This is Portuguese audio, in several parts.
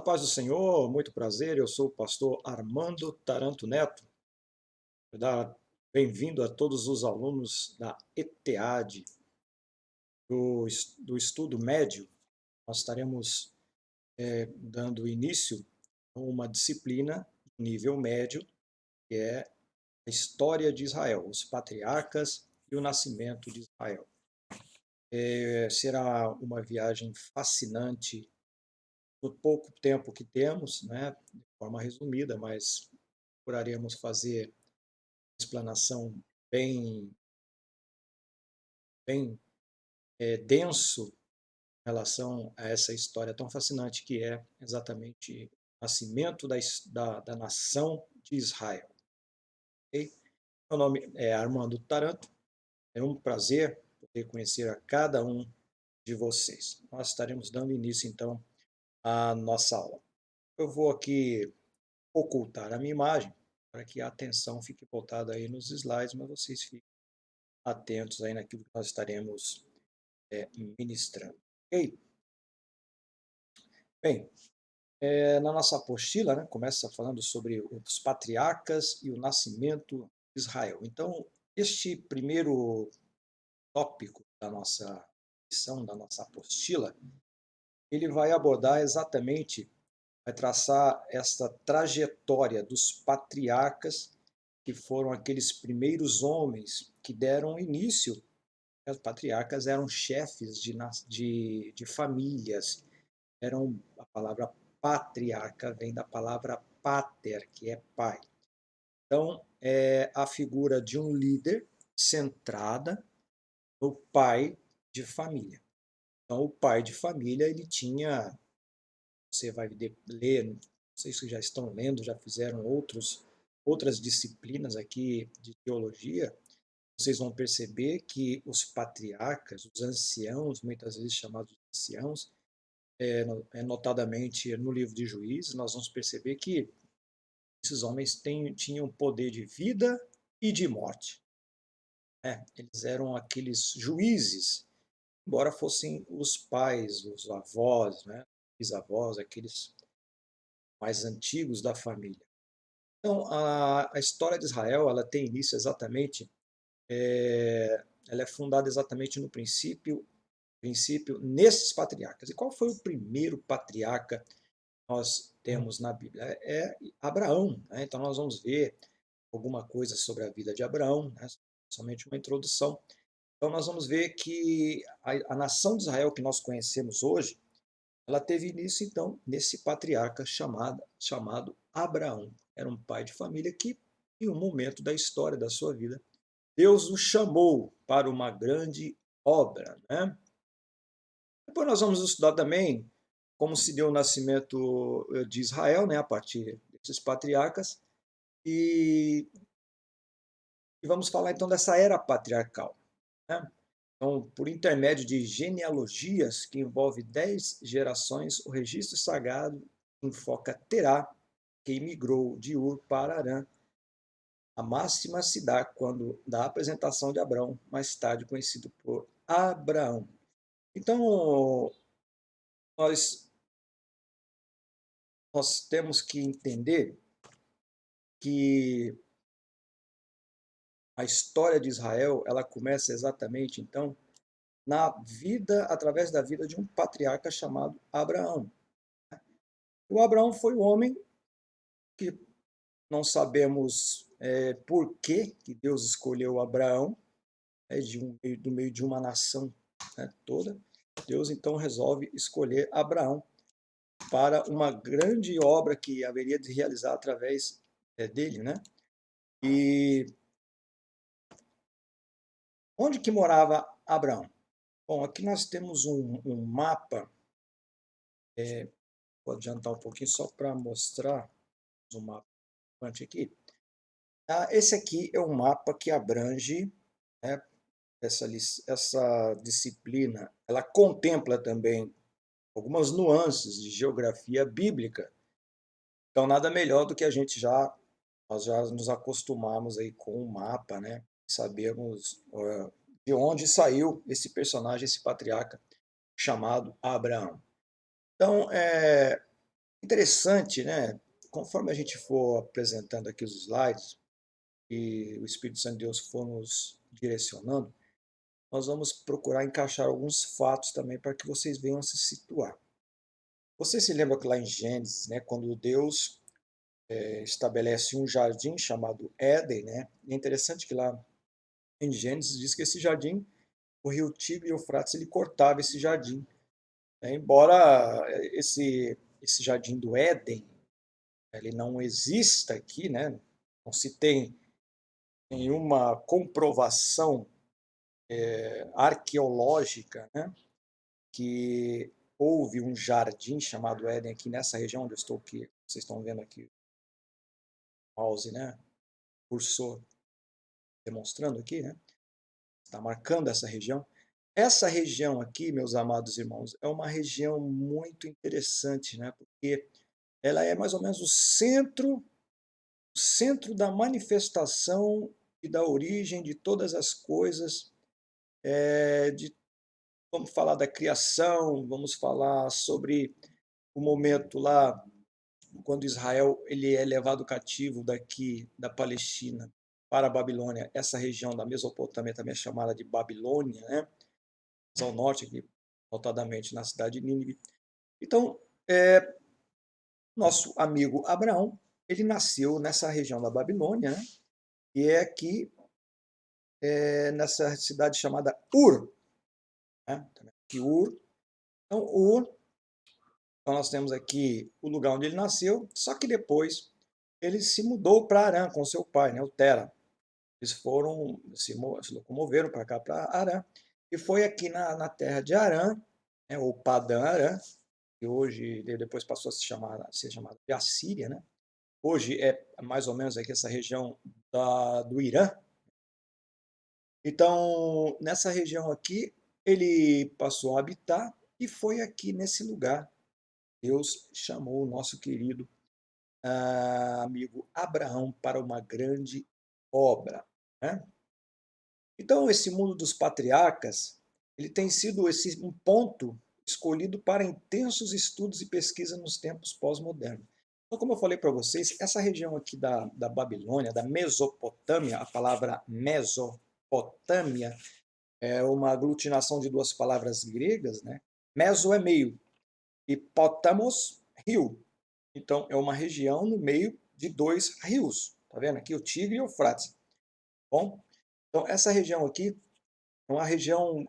A paz do Senhor, muito prazer, eu sou o pastor Armando Taranto Neto. Bem-vindo a todos os alunos da ETEAD, do estudo médio. Nós estaremos dando início a uma disciplina de nível médio, que é a história de Israel, os patriarcas e o nascimento de Israel. Será uma viagem fascinante no pouco tempo que temos, né, de forma resumida, mas procuraremos fazer explanação bem, bem denso em relação a essa história tão fascinante que é exatamente o nascimento da nação de Israel. Okay? Meu nome é Armando Taranto, é um prazer poder conhecer a cada um de vocês. Nós estaremos dando início então à nossa aula. Eu vou aqui ocultar a minha imagem para que a atenção fique voltada aí nos slides, mas vocês fiquem atentos aí naquilo que nós estaremos ministrando. Ok? Bem, na nossa apostila, né, começa falando sobre os patriarcas e o nascimento de Israel. Então, este primeiro tópico da nossa lição, da nossa apostila, ele vai abordar exatamente, vai traçar essa trajetória dos patriarcas, que foram aqueles primeiros homens que deram início. Os patriarcas eram chefes de famílias, a palavra patriarca vem da palavra pater, que é pai. Então, é a figura de um líder centrada no pai de família. Então, o pai de família, ele tinha, você vai ler, não sei se já estão lendo, já fizeram outras disciplinas aqui de teologia, vocês vão perceber que os patriarcas, os anciãos, muitas vezes chamados de anciãos, notadamente no livro de Juízes, nós vamos perceber que esses homens tinham poder de vida e de morte. Eles eram aqueles juízes, embora fossem os pais, os avós, né, bisavós, aqueles mais antigos da família. Então, a história de Israel, ela tem início exatamente, ela é fundada exatamente no princípio nesses patriarcas. E qual foi o primeiro patriarca nós temos na Bíblia? É Abraão. Né? Então nós vamos ver alguma coisa sobre a vida de Abraão, né? Somente uma introdução. Então nós vamos ver que a nação de Israel que nós conhecemos hoje, ela teve início então nesse patriarca chamado Abraão. Era um pai de família que, em um momento da história da sua vida, Deus o chamou para uma grande obra. Né? Depois nós vamos estudar também como se deu o nascimento de Israel, né, a partir desses patriarcas, e, e vamos falar então dessa era patriarcal. Né? Então, por intermédio de genealogias que envolve 10 gerações, o registro sagrado enfoca Terá, que imigrou de Ur para Arã. A máxima se dá quando da apresentação de Abraão, mais tarde conhecido por Abraão. Então, nós, nós temos que entender que a história de Israel, ela começa exatamente então através da vida de um patriarca chamado Abraão. O Abraão foi um homem que não sabemos por que Deus escolheu Abraão, do meio de uma nação, né, toda. Deus então resolve escolher Abraão para uma grande obra que haveria de realizar através dele, né? E onde que morava Abraão? Bom, aqui nós temos um mapa, vou adiantar um pouquinho só para mostrar o mapa aqui. Esse aqui é um mapa que abrange, né, essa disciplina, ela contempla também algumas nuances de geografia bíblica. Então, nada melhor do que nós já nos acostumamos aí com o mapa, né? Sabemos de onde saiu esse personagem, esse patriarca chamado Abraão. Então, Interessante, né? Conforme a gente for apresentando aqui os slides e o Espírito Santo de Deus for nos direcionando, nós vamos procurar encaixar alguns fatos também para que vocês venham se situar. Você se lembra que lá em Gênesis, né, quando Deus estabelece um jardim chamado Éden, né? É interessante que lá em Gênesis diz que esse jardim, o rio Tigre e Eufrates, ele cortava esse jardim, né? Embora esse jardim do Éden ele não exista aqui, né? Não se tem nenhuma comprovação arqueológica, né? Que houve um jardim chamado Éden aqui nessa região onde eu estou aqui. Vocês estão vendo aqui o mouse, né? Cursor demonstrando aqui, né? Está marcando essa região. Essa região aqui, meus amados irmãos, é uma região muito interessante, né? Porque ela é mais ou menos o centro da manifestação e da origem de todas as coisas, vamos falar da criação, vamos falar sobre o momento lá quando Israel ele é levado cativo daqui da Palestina para a Babilônia. Essa região da Mesopotâmia também é chamada de Babilônia, né? Ao norte aqui, notadamente na cidade de Nínive. Então, nosso amigo Abraão, ele nasceu nessa região da Babilônia, né? E é aqui nessa cidade chamada Ur, né? Aqui Ur. Então, Ur, então nós temos aqui o lugar onde ele nasceu, só que depois ele se mudou para Arã com seu pai, né, o Tera. Eles foram, se locomoveram para cá, para Arã, e foi aqui na terra de Arã, né, ou Padã Arã, que hoje depois passou a ser chamada de Assíria, né? Hoje é mais ou menos aqui essa região do Irã. Então, nessa região aqui, ele passou a habitar e foi aqui nesse lugar. Deus chamou o nosso querido amigo Abraão para uma grande obra, né? Então, esse mundo dos patriarcas, ele tem sido um ponto escolhido para intensos estudos e pesquisa nos tempos pós-modernos. Então, como eu falei para vocês, essa região aqui da Babilônia, da Mesopotâmia, a palavra Mesopotâmia é uma aglutinação de duas palavras gregas, né? Meso é meio e potamos, rio. Então, é uma região no meio de dois rios. Tá vendo aqui o Tigre e o Eufrates. Bom, então essa região aqui é uma região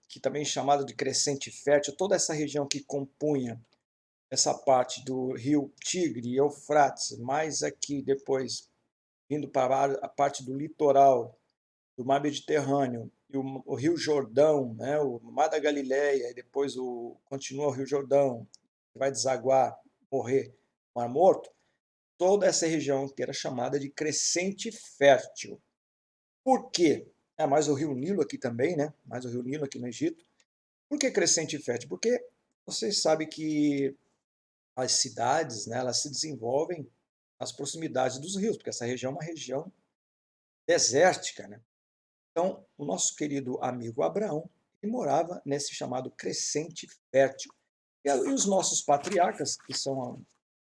que também é chamada de crescente fértil. Toda essa região que compunha essa parte do rio Tigre e Eufrates, mais aqui depois vindo para a parte do litoral do mar Mediterrâneo e o rio Jordão, né, o mar da Galileia, e depois continua o rio Jordão, que vai desaguar, morrer, Mar Morto, toda essa região que era chamada de crescente fértil. Por quê? Mais o rio Nilo aqui também, né? Mais o rio Nilo aqui no Egito. Por que crescente fértil? Porque vocês sabem que as cidades, né, elas se desenvolvem nas proximidades dos rios, porque essa região é uma região desértica, né? Então, o nosso querido amigo Abraão, ele morava nesse chamado crescente fértil. E os nossos patriarcas, que são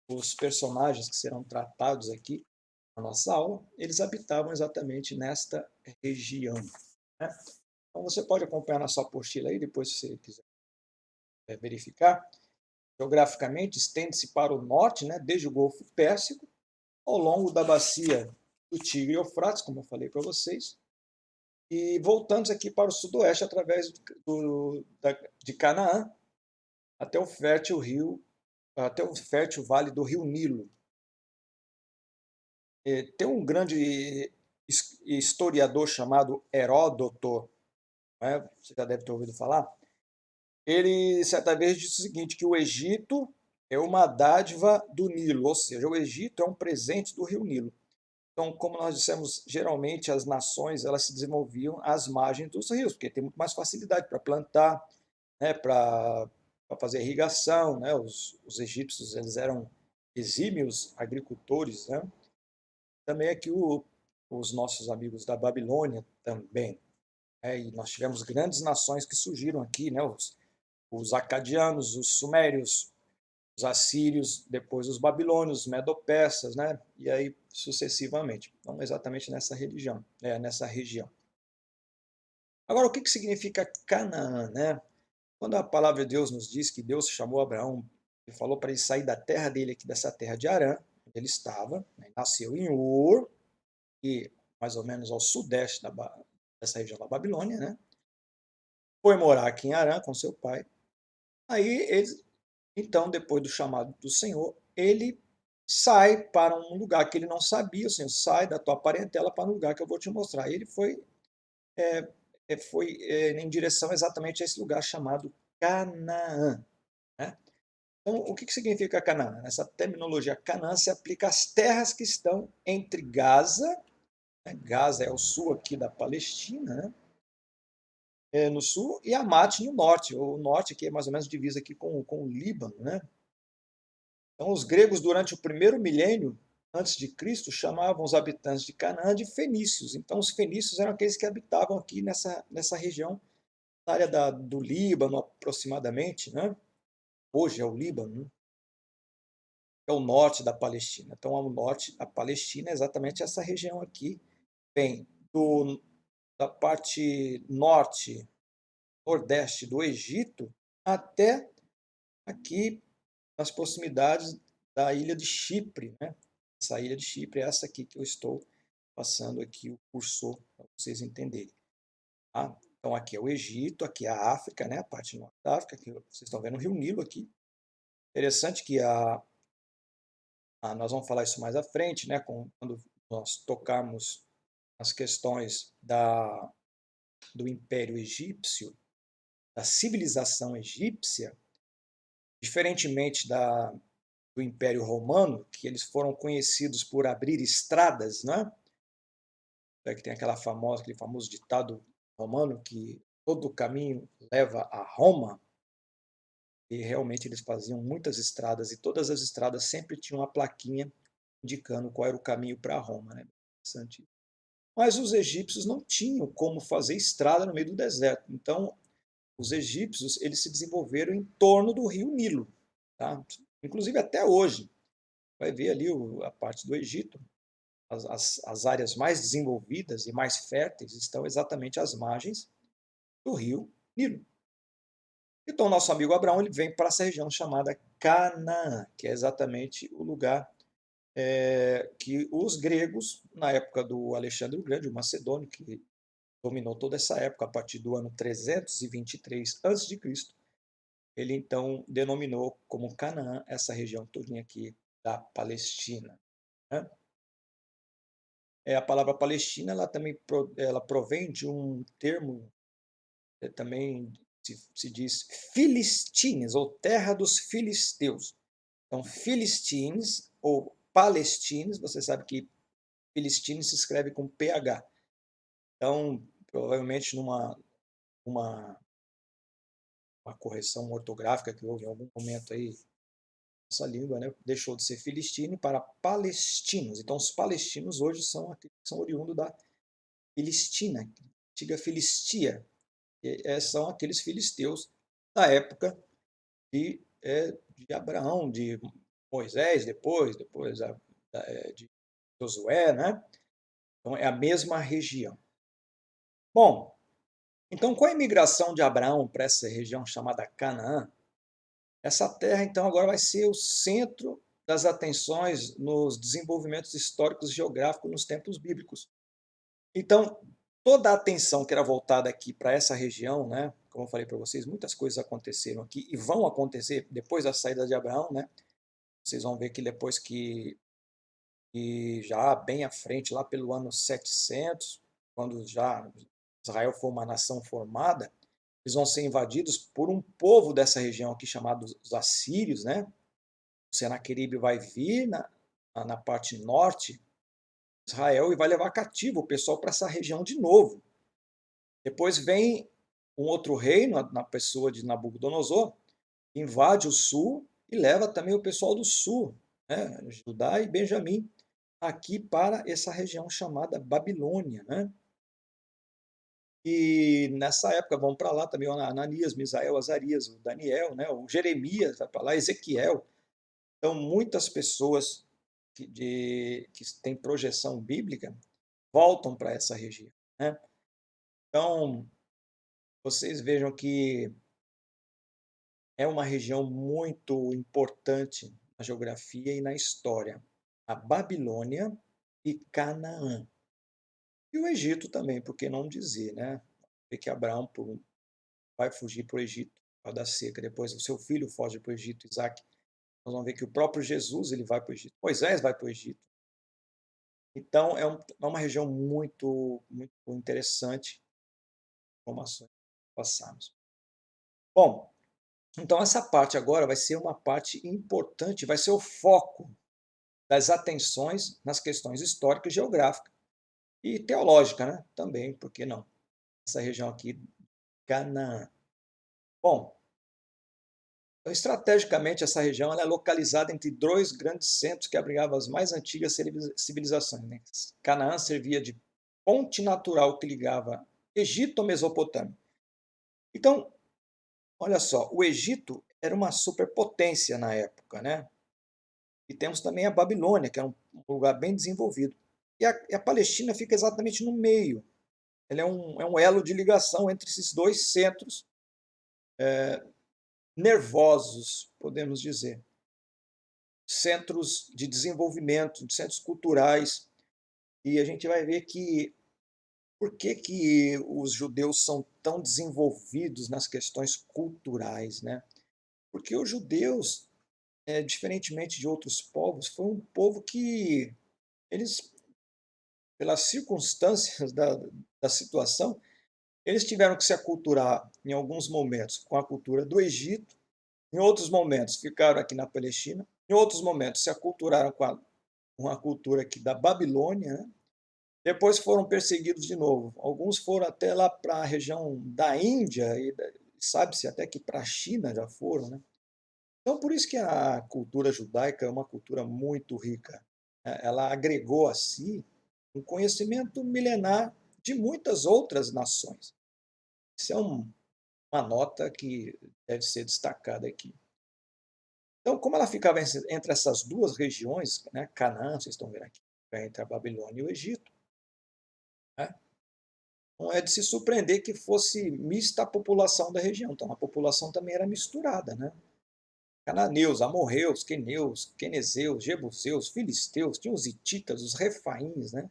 os personagens que serão tratados aqui na nossa aula, eles habitavam exatamente nesta região, né? Então, você pode acompanhar na sua apostila aí, depois se você quiser verificar. Geograficamente, estende-se para o norte, né, desde o Golfo Pérsico, ao longo da bacia do Tigre e Eufrates, como eu falei para vocês, e voltamos aqui para o sudoeste através de Canaã até o fértil vale do rio Nilo. Tem um grande historiador chamado Heródoto, né? Você já deve ter ouvido falar. Ele certa vez disse o seguinte, que o Egito é uma dádiva do Nilo, ou seja, o Egito é um presente do rio Nilo. Então, como nós dissemos, geralmente as nações elas se desenvolviam às margens dos rios, porque tem muito mais facilidade para plantar, né, para fazer irrigação, né? Os egípcios eles eram exímios agricultores, né? Também aqui os nossos amigos da Babilônia também, né? E nós tivemos grandes nações que surgiram aqui, né? Os acadianos, os sumérios, os assírios, depois os babilônios, os medo-persas, né? E aí sucessivamente. Não exatamente nessa religião, nessa região. Agora, o que significa Canaã, né? Quando a palavra de Deus nos diz que Deus chamou Abraão e falou para ele sair da terra dele, aqui dessa terra de Harã, onde ele estava, né? Nasceu em Ur, e mais ou menos ao sudeste dessa região da Babilônia, né? Foi morar aqui em Harã com seu pai. Aí, então, depois do chamado do Senhor, ele sai para um lugar que ele não sabia, o Senhor, sai da tua parentela para um lugar que eu vou te mostrar. Ele foi em direção exatamente a esse lugar chamado Canaã, né? Então, o que significa Canaã? Essa terminologia Canaã se aplica às terras que estão entre Gaza, né? Gaza é o sul aqui da Palestina, né? No sul, e Hamat no norte. O norte que é mais ou menos divisa aqui com o Líbano, né? Então, os gregos, durante o primeiro milênio antes de Cristo, chamavam os habitantes de Canaã de fenícios. Então, os fenícios eram aqueles que habitavam aqui nessa região, na área do Líbano, aproximadamente, né? Hoje é o Líbano, né? É o norte da Palestina. Então, ao norte da Palestina é exatamente essa região aqui. Vem da parte norte, nordeste do Egito, até aqui nas proximidades da ilha de Chipre, né? Essa ilha de Chipre é essa aqui que eu estou passando aqui o cursor para vocês entenderem. Tá? Então aqui é o Egito, aqui é a África, né? A parte norte da África, que vocês estão vendo o Rio Nilo aqui. Interessante que nós vamos falar isso mais à frente, né? Quando nós tocarmos as questões do Império Egípcio, da civilização egípcia, diferentemente do Império Romano, que eles foram conhecidos por abrir estradas, né? Que tem aquele famoso ditado romano que todo caminho leva a Roma, e realmente eles faziam muitas estradas, e todas as estradas sempre tinham uma plaquinha indicando qual era o caminho para Roma, né? Interessante. Mas os egípcios não tinham como fazer estrada no meio do deserto, então os egípcios eles se desenvolveram em torno do rio Nilo, tá? Inclusive até hoje, vai ver ali a parte do Egito, as áreas mais desenvolvidas e mais férteis estão exatamente às margens do rio Nilo. Então, nosso amigo Abraão ele vem para essa região chamada Canaã, que é exatamente o lugar que os gregos, na época do Alexandre o Grande, o Macedônio, que dominou toda essa época, a partir do ano 323 a.C., ele então denominou como Canaã essa região todinha aqui da Palestina, né? A palavra Palestina ela também ela provém de um termo também se diz Filistines, ou terra dos filisteus. Então, Filistines ou Palestines, você sabe que Filistines se escreve com PH. Então, provavelmente uma, uma correção ortográfica que houve em algum momento aí, nossa língua, né, deixou de ser filistino para palestinos. Então, os palestinos hoje são aqueles que são oriundos da Filistina, antiga Filistia. São aqueles filisteus da época de Abraão, de Moisés, depois de Josué, né? Então é a mesma região. Bom, então com a imigração de Abraão para essa região chamada Canaã, essa terra então agora vai ser o centro das atenções nos desenvolvimentos históricos e geográficos nos tempos bíblicos. Então, toda a atenção que era voltada aqui para essa região, né? Como eu falei para vocês, muitas coisas aconteceram aqui e vão acontecer depois da saída de Abraão, né? Vocês vão ver que depois que já bem à frente, lá pelo ano 700, quando já Israel for uma nação formada, eles vão ser invadidos por um povo dessa região aqui chamado os assírios, né? O Senaqueribe vai vir na parte norte de Israel e vai levar cativo o pessoal para essa região de novo. Depois vem um outro reino, na pessoa de Nabucodonosor, invade o sul e leva também o pessoal do sul, né? Judá e Benjamim, aqui para essa região chamada Babilônia, né? E nessa época vão para lá também o Ananias, Misael, Azarias, o Daniel, né? O Jeremias vai para lá, Ezequiel. Então, muitas pessoas que têm projeção bíblica voltam para essa região, né? Então, vocês vejam que é uma região muito importante na geografia e na história. A Babilônia e Canaã. E o Egito também, por que não dizer, né? Vê que Abraão vai fugir para o Egito por causa da seca. Depois o seu filho foge para o Egito, Isaac. Nós vamos ver que o próprio Jesus ele vai para o Egito. Moisés vai para o Egito. Então, é uma região muito interessante, informações que passamos. Bom, então essa parte agora vai ser uma parte importante, vai ser o foco das atenções nas questões históricas, geográficas e teológica, né? Também, por que não? Essa região aqui, Canaã. Bom, então, estrategicamente essa região ela é localizada entre dois grandes centros que abrigavam as mais antigas civilizações, né? Canaã servia de ponte natural que ligava Egito à Mesopotâmia. Então, olha só, o Egito era uma superpotência na época, né? E temos também a Babilônia, que era um lugar bem desenvolvido. E a Palestina fica exatamente no meio. Ela é um elo de ligação entre esses dois centros nervosos, podemos dizer. Centros de desenvolvimento, de centros culturais. E a gente vai ver que por que os judeus são tão desenvolvidos nas questões culturais, né? Porque os judeus, diferentemente de outros povos, foi um povo que eles, pelas circunstâncias da situação, eles tiveram que se aculturar em alguns momentos com a cultura do Egito, em outros momentos ficaram aqui na Palestina, em outros momentos se aculturaram com a cultura aqui da Babilônia, né? Depois foram perseguidos de novo. Alguns foram até lá para a região da Índia, e sabe-se até que para a China já foram, né? Então, por isso que a cultura judaica é uma cultura muito rica, né? Ela agregou a si um conhecimento milenar de muitas outras nações. Isso é uma nota que deve ser destacada aqui. Então, como ela ficava entre essas duas regiões, né, Canaã, vocês estão vendo aqui, entre a Babilônia e o Egito, né, não é de se surpreender que fosse mista a população da região. Então, a população também era misturada, né? Cananeus, amorreus, queneus, quenezeus, jebuseus, filisteus, tinha os hititas, os refaíns, né?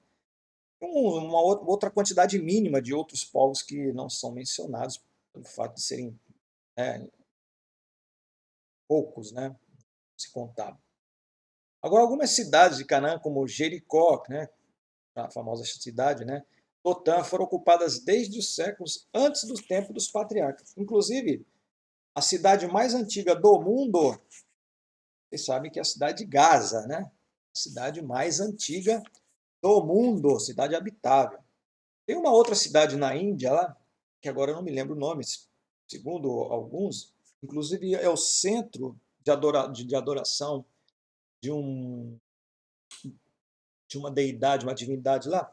Uma outra quantidade mínima de outros povos que não são mencionados pelo fato de serem, né, poucos, né? Se contava. Agora, algumas cidades de Canaã, como Jericó, né, a famosa cidade, né, Dotã, foram ocupadas desde os séculos antes do tempo dos patriarcas. Inclusive, a cidade mais antiga do mundo, vocês sabem que é a cidade de Gaza, né? A cidade mais antiga do mundo, cidade habitável. Tem uma outra cidade na Índia lá, que agora eu não me lembro o nome, segundo alguns, inclusive é o centro de adoração de, um, de uma deidade, uma divindade lá.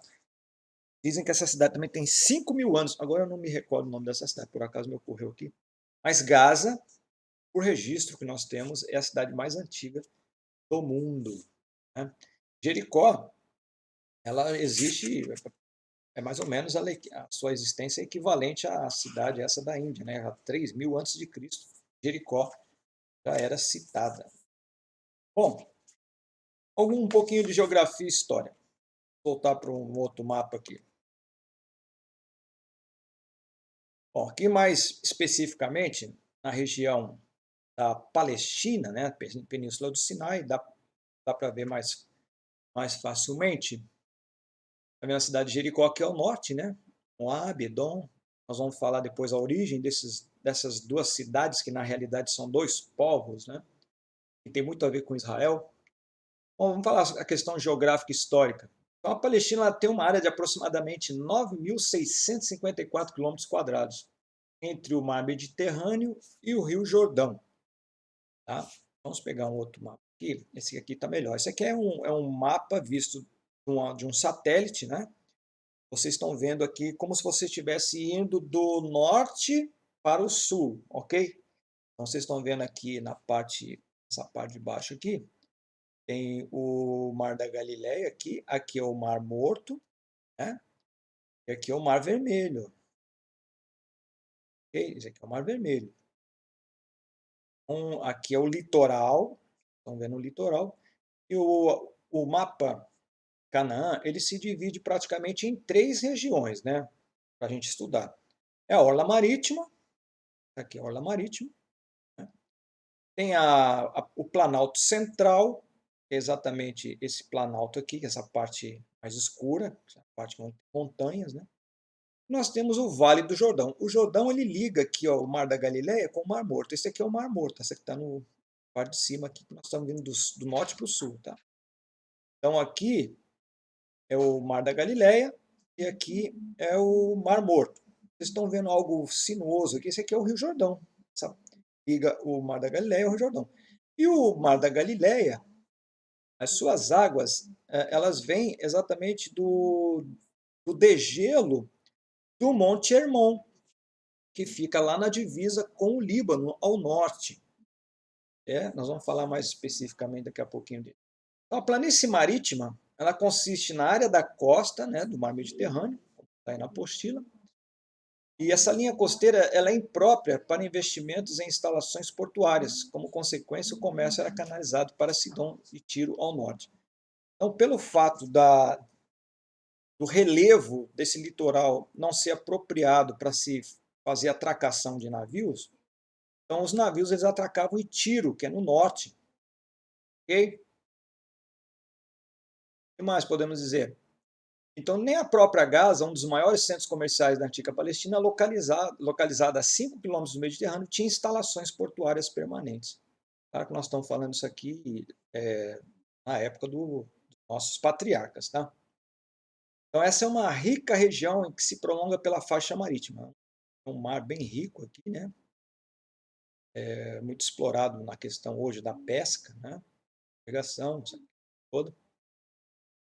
Dizem que essa cidade também tem 5.000 anos. Agora eu não me recordo o nome dessa cidade, por acaso me ocorreu aqui. Mas Gaza, por registro que nós temos, é a cidade mais antiga do mundo, né? Jericó, ela existe, é mais ou menos a sua existência é equivalente à cidade essa da Índia, né? Há 3.000 antes de Cristo, Jericó já era citada. Bom, um pouquinho de geografia e história. Vou voltar para um outro mapa aqui. Bom, aqui mais especificamente na região da Palestina, né, Península do Sinai, dá para ver mais facilmente. A minha cidade de Jericó, que é o norte, né? Moab, Edom. Nós vamos falar depois a origem dessas duas cidades, que na realidade são dois povos, né? E tem muito a ver com Israel. Bom, vamos falar a questão geográfica e histórica. Então, a Palestina ela tem uma área de aproximadamente 9.654 km², entre o mar Mediterrâneo e o rio Jordão. Tá? Vamos pegar um outro mapa aqui. Esse aqui está melhor. Esse aqui é um mapa visto de um satélite, né? Vocês estão vendo aqui como se você estivesse indo do norte para o sul, ok? Então vocês estão vendo aqui na parte essa parte de baixo aqui, tem o Mar da Galileia aqui é o Mar Morto, né? E aqui é o Mar Vermelho, ok? Esse aqui é o Mar Vermelho. Aqui é o litoral, estão vendo o litoral, e o mapa Canaã, ele se divide praticamente em 3 regiões, né? Para a gente estudar. É a Orla Marítima, aqui é a Orla Marítima, né? Tem o Planalto Central, que é exatamente esse planalto aqui, essa parte mais escura, essa parte com montanhas, né? Nós temos o Vale do Jordão. O Jordão ele liga aqui, ó, o Mar da Galileia com o Mar Morto. Esse aqui é o Mar Morto, esse aqui está no parte de cima aqui, que nós estamos vindo do norte para o sul, tá? Então aqui é o Mar da Galileia e aqui é o Mar Morto. Vocês estão vendo algo sinuoso aqui? Esse aqui é o Rio Jordão. Essa liga o Mar da Galileia ao Rio Jordão. E o Mar da Galileia, as suas águas, elas vêm exatamente do degelo do Monte Hermon, que fica lá na divisa com o Líbano, ao norte. Nós vamos falar mais especificamente daqui a pouquinho dele. Então, a planície marítima, ela consiste na área da costa, né, do mar Mediterrâneo, como está aí na apostila, e essa linha costeira ela é imprópria para investimentos em instalações portuárias. Como consequência, o comércio era canalizado para Sidom e Tiro ao norte. Então, pelo fato do relevo desse litoral não ser apropriado para se fazer atracação de navios, então os navios eles atracavam em Tiro, que é no norte. Ok? O que mais podemos dizer? Então, nem a própria Gaza, um dos maiores centros comerciais da antiga Palestina, localizada a 5 quilômetros do Mediterrâneo, tinha instalações portuárias permanentes. Claro que nós estamos falando isso aqui na época dos nossos patriarcas. Tá? Então, essa é uma rica região em que se prolonga pela faixa marítima. É um mar bem rico aqui, né? É muito explorado na questão hoje da pesca, né? Navegação, toda.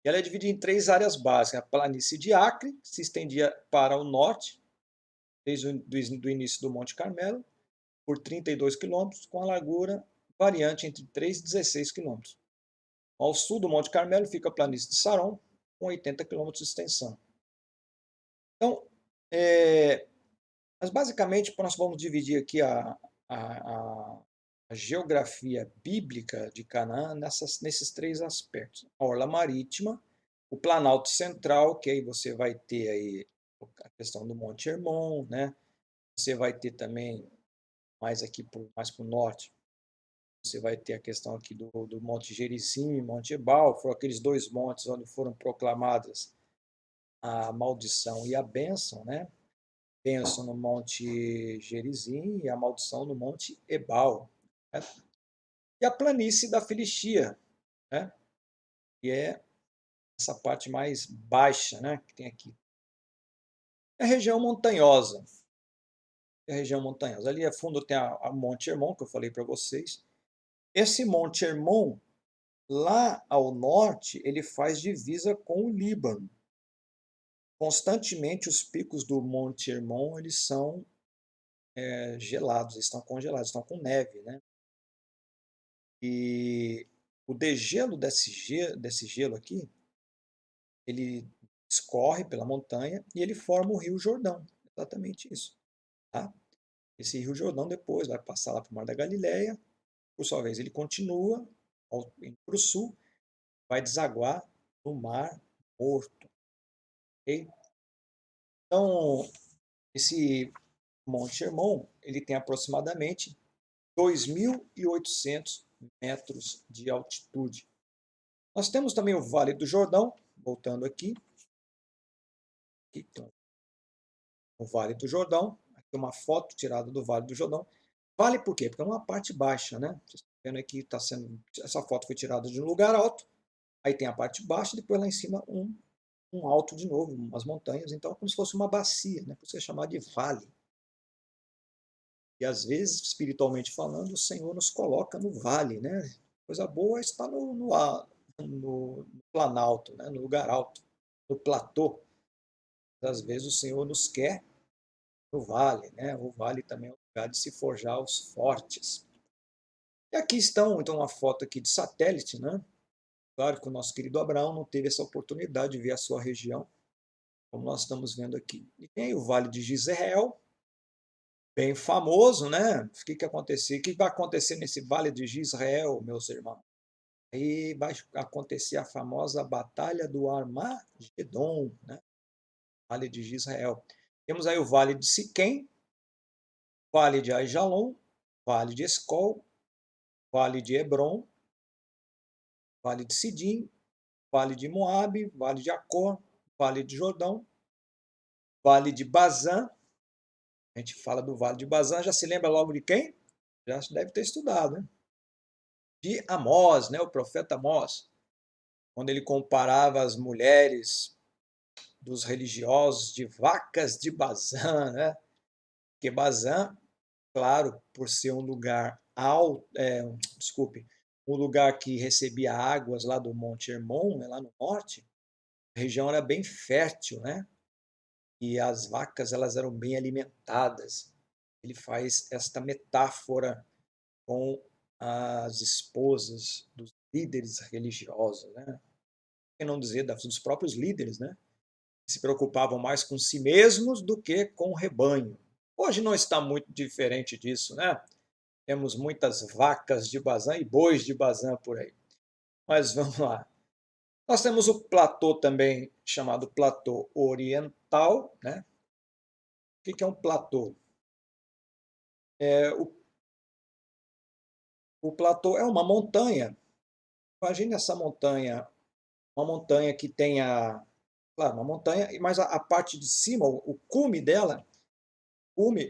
E ela é dividida em 3 áreas básicas. A planície de Acre, que se estendia para o norte, desde o início do Monte Carmelo, por 32 quilômetros, com a largura variante entre 3 e 16 quilômetros. Ao sul do Monte Carmelo fica a planície de Saron, com 80 quilômetros de extensão. Então, mas basicamente nós vamos dividir aqui a geografia bíblica de Canaã nesses 3 aspectos. A orla marítima, o Planalto Central, que aí você vai ter aí a questão do Monte Hermon, né? Você vai ter também mais aqui mais para o norte, você vai ter a questão aqui do Monte Gerizim e Monte Ebal, foram aqueles 2 montes onde foram proclamadas a maldição e a bênção, né? Bênção no Monte Gerizim e a maldição no Monte Ebal. Né? E a planície da Filistia, né? Que é essa parte mais baixa, né? Que tem aqui. É a região montanhosa. É a região montanhosa. Ali a fundo tem a Monte Hermon, que eu falei para vocês. Esse Monte Hermon, lá ao norte, ele faz divisa com o Líbano. Constantemente os picos do Monte Hermon eles são gelados, estão congelados, estão com neve, né? E o degelo desse gelo aqui, ele escorre pela montanha e ele forma o Rio Jordão, exatamente isso. Tá? Esse Rio Jordão depois vai passar lá para o Mar da Galileia, por sua vez ele continua para o sul, vai desaguar no Mar Morto. Okay? Então, esse Monte Hermon, ele tem aproximadamente 2.800 metros de altitude. Nós temos também o Vale do Jordão, voltando aqui tem o Vale do Jordão, aqui uma foto tirada do Vale do Jordão. Vale por quê? Porque é uma parte baixa, né? Vocês estão vendo aqui, essa foto foi tirada de um lugar alto, aí tem a parte baixa, e depois lá em cima um alto de novo, umas montanhas, então é como se fosse uma bacia, né? Por isso é chamado de vale. E às vezes, espiritualmente falando, o Senhor nos coloca no vale, né? Coisa boa está no planalto, né? No lugar alto, no platô. Às vezes o Senhor nos quer no vale, né? O vale também é um lugar de se forjar os fortes. E aqui estão, então, uma foto aqui de satélite, né? Claro que o nosso querido Abraão não teve essa oportunidade de ver a sua região, como nós estamos vendo aqui. E tem o Vale de Jezreel, bem famoso, né? O que acontecer? O que vai acontecer nesse Vale de Jezreel, meus irmãos? Aí vai acontecer a famosa Batalha do Armagedon, né? Vale de Jezreel. Temos aí o Vale de Siquém, Vale de Aijalon, Vale de Escol, Vale de Hebron, Vale de Sidim, Vale de Moabe, Vale de Acor, Vale de Jordão, Vale de Bazã. A gente fala do Vale de Bazã, já se lembra logo de quem? Já deve ter estudado, né? De Amós, né? O profeta Amós, quando ele comparava as mulheres dos religiosos de vacas de Bazã, né? Porque Bazã, claro, por ser um lugar alto, desculpe, um lugar que recebia águas lá do Monte Hermon, né, lá no norte, a região era bem fértil, né? E as vacas elas eram bem alimentadas. Ele faz esta metáfora com as esposas dos líderes religiosos, né? Por que não dizer dos próprios líderes, né? Que se preocupavam mais com si mesmos do que com o rebanho. Hoje não está muito diferente disso, né? Temos muitas vacas de Bazã e bois de Bazã por aí. Mas vamos lá. Nós temos o platô também chamado platô oriental, né? O que é um platô? É, o platô é uma montanha. Imagine essa montanha, uma montanha que tenha, claro, uma montanha, mas a parte de cima, o cume dela,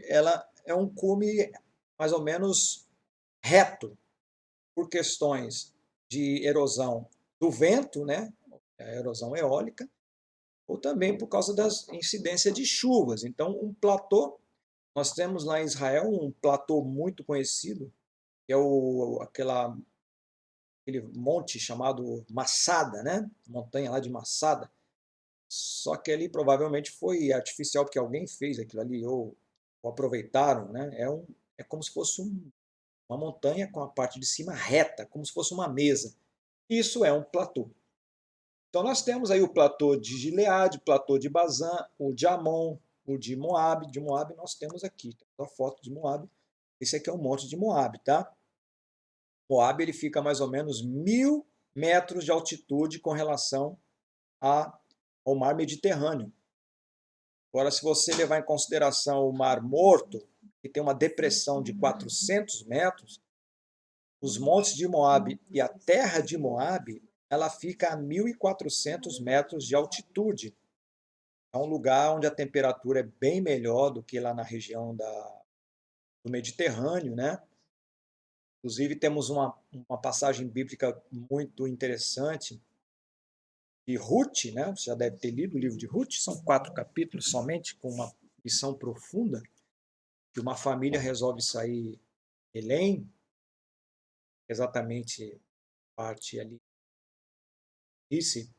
ela é um cume mais ou menos reto, por questões de erosão do vento, né, a erosão eólica, ou também por causa das incidências de chuvas. Então, um platô, nós temos lá em Israel um platô muito conhecido, que é aquele monte chamado Massada, né? Montanha lá de Massada. Só que ali provavelmente foi artificial, porque alguém fez aquilo ali, ou aproveitaram, né? É como se fosse uma montanha com a parte de cima reta, como se fosse uma mesa. Isso é um platô. Então nós temos aí o platô de Gileade, platô de Bazã, o de Amon, o de Moabe. De Moabe nós temos aqui, a foto de Moabe. Esse aqui é o monte de Moabe, tá? Moabe ele fica a mais ou menos 1.000 metros de altitude com relação ao mar Mediterrâneo. Agora, se você levar em consideração o Mar Morto, que tem uma depressão de 400 metros, os montes de Moabe e a terra de Moabe, ela fica a 1.400 metros de altitude. É um lugar onde a temperatura é bem melhor do que lá na região do Mediterrâneo, né? Inclusive, temos uma passagem bíblica muito interessante de Ruth, né? Você já deve ter lido o livro de Ruth, são 4 capítulos somente, com uma lição profunda, que uma família resolve sair de Belém, exatamente parte ali, disse,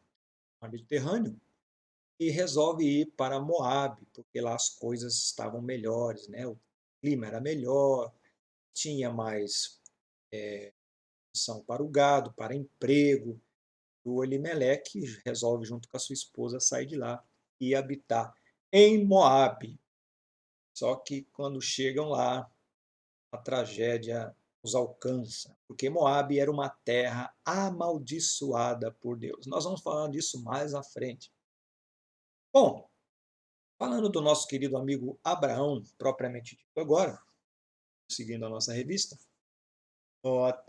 mar Mediterrâneo, e resolve ir para Moabe, porque lá as coisas estavam melhores, né? O clima era melhor, tinha mais opção para o gado, para emprego. O Elimeleque resolve, junto com a sua esposa, sair de lá e habitar em Moabe. Só que quando chegam lá, a tragédia os alcança, porque Moabe era uma terra amaldiçoada por Deus. Nós vamos falar disso mais à frente. Bom, falando do nosso querido amigo Abraão, propriamente dito agora, seguindo a nossa revista,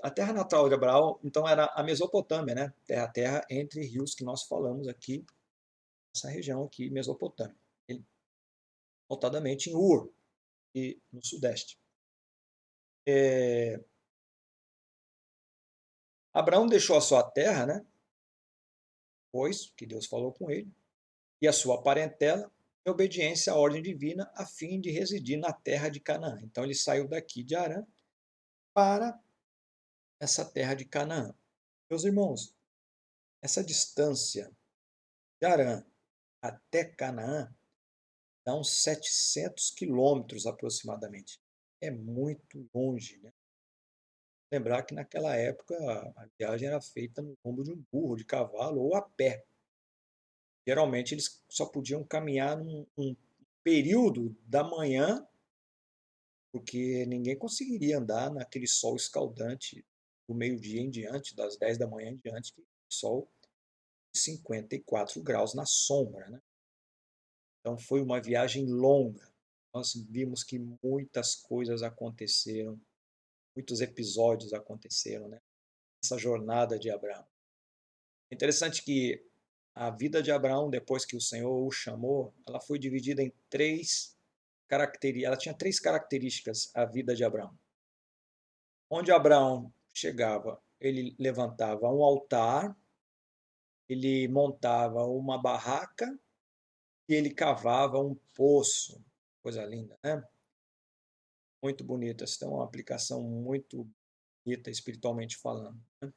a terra natal de Abraão, então, era a Mesopotâmia, né? É a terra entre rios que nós falamos aqui, essa região aqui, Mesopotâmia, notadamente em Ur, e no sudeste. Abraão deixou a sua terra, né? Pois que Deus falou com ele, e a sua parentela, em obediência à ordem divina, a fim de residir na terra de Canaã. Então ele saiu daqui de Harã para essa terra de Canaã. Meus irmãos, essa distância de Harã até Canaã dá uns 700 quilômetros aproximadamente. É muito longe, né? Lembrar que naquela época a viagem era feita no lombo de um burro, de cavalo ou a pé. Geralmente eles só podiam caminhar num período da manhã, porque ninguém conseguiria andar naquele sol escaldante do meio-dia em diante, das 10 da manhã em diante, que o sol de 54 graus na sombra, né? Então foi uma viagem longa. Nós vimos que muitas coisas aconteceram, muitos episódios aconteceram, né? Essa jornada de Abraão. É interessante que a vida de Abraão, depois que o Senhor o chamou, ela foi dividida em três características. Ela tinha três características, a vida de Abraão. Onde Abraão chegava, ele levantava um altar, ele montava uma barraca e ele cavava um poço. Coisa linda, né? Muito bonita. Essa é uma aplicação muito bonita espiritualmente falando, né?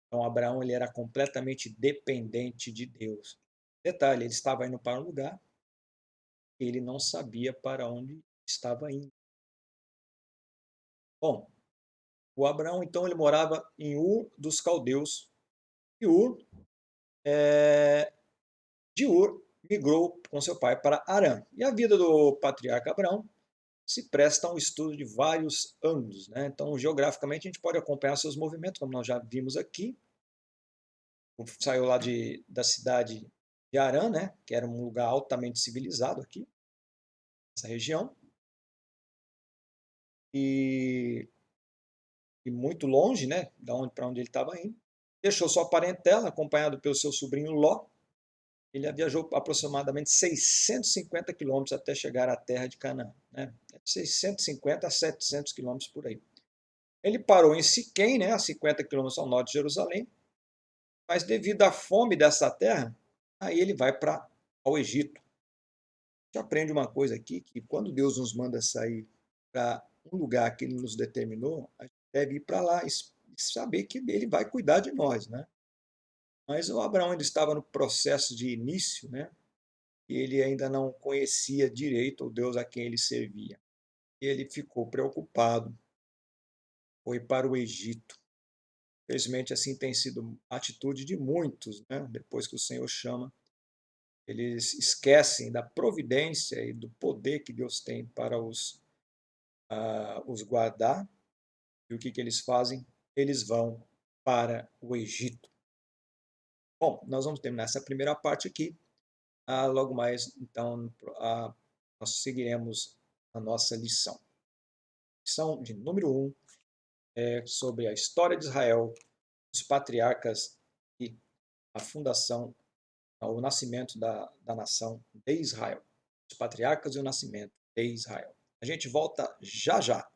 Então Abraão ele era completamente dependente de Deus. Detalhe, ele estava indo para um lugar que ele não sabia para onde estava indo. Bom, o Abraão então ele morava em Ur dos Caldeus e de Ur migrou com seu pai para Harã. E a vida do patriarca Abraão se presta a um estudo de vários ângulos, né? Então, geograficamente, a gente pode acompanhar seus movimentos, como nós já vimos aqui. Saiu lá da cidade de Harã, né? Que era um lugar altamente civilizado aqui, nessa região. E muito longe, né? Para onde ele estava indo. Deixou sua parentela, acompanhado pelo seu sobrinho Ló. Ele viajou aproximadamente 650 quilômetros até chegar à terra de Canaã, né? 650 a 700 quilômetros por aí. Ele parou em Siquém, né, a 50 quilômetros ao norte de Jerusalém, mas devido à fome dessa terra, aí ele vai para ao Egito. A gente aprende uma coisa aqui, que quando Deus nos manda sair para um lugar que ele nos determinou, a gente deve ir para lá e saber que ele vai cuidar de nós, né? Mas o Abraão ainda estava no processo de início, né? E ele ainda não conhecia direito o Deus a quem ele servia. E ele ficou preocupado, foi para o Egito. Infelizmente, assim tem sido a atitude de muitos, né? Depois que o Senhor chama, eles esquecem da providência e do poder que Deus tem para os guardar. E o que eles fazem? Eles vão para o Egito. Bom, nós vamos terminar essa primeira parte aqui. Logo mais, então, nós seguiremos a nossa lição. Lição de número 1 é sobre a história de Israel, os patriarcas e a fundação, o nascimento da nação de Israel. Os patriarcas e o nascimento de Israel. A gente volta já já.